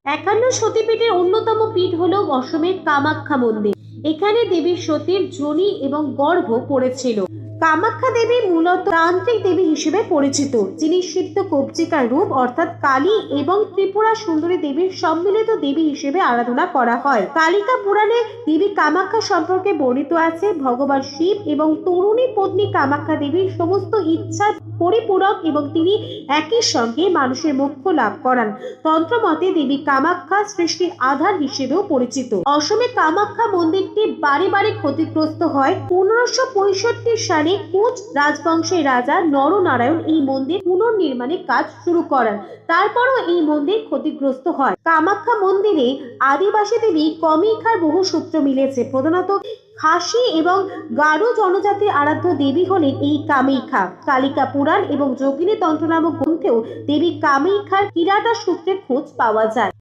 একান্ন সতীপীঠের অন্যতম পীঠ হলো অসমের কামাখ্যা মন্দির। এখানে দেবী সতীর যোনি এবং গর্ভ পড়েছিল। কামাখ্যা দেবী মূলত তান্ত্রিক দেবী হিসেবে পরিচিত, যিনি সিদ্ধ কবচিকার রূপ অর্থাৎ কালী এবং ত্রিপুরা সুন্দরী দেবীর সম্মিলিত দেবী হিসেবে আরাধনা করা হয়। কালিকা পুরাণে দেবী কামাখ্যা সম্পর্কে বর্ণিত আছে, ভগবান শিব এবং তরুণী পত্নী কামাখ্যা দেবীর সমস্ত ইচ্ছা পরিপূরক এবং তিনি একই সঙ্গে মানুষের মোক্ষ লাভ করান। তন্ত্রমতে দেবী কামাখ্যা সৃষ্টির আধার হিসেবেও পরিচিত। অসমে কামাখ্যা মন্দিরটি বারে বারে ক্ষতিগ্রস্ত হয়। 1565 সালে কোচ রাজবংশের রাজা নরনারায়ণ এই মন্দির পুনর্নির্মাণের কাজ শুরু করেন। তারপরও এই মন্দির ক্ষতিগ্রস্ত হয়। কামাখ্যা মন্দিরে আদিবাসী দেবী কমিখার বহু সূত্র মিলেছে। প্রধানত খাসি এবং গারো জনজাতির আরাধ্য দেবী হলেন এই কামাখ্যা। কালিকা পুরাণ এবং যোগিনী তন্ত্র নামক গ্রন্থেও দেবী কামাখ্যার কিরাটা সূত্রে খোঁজ পাওয়া যায়।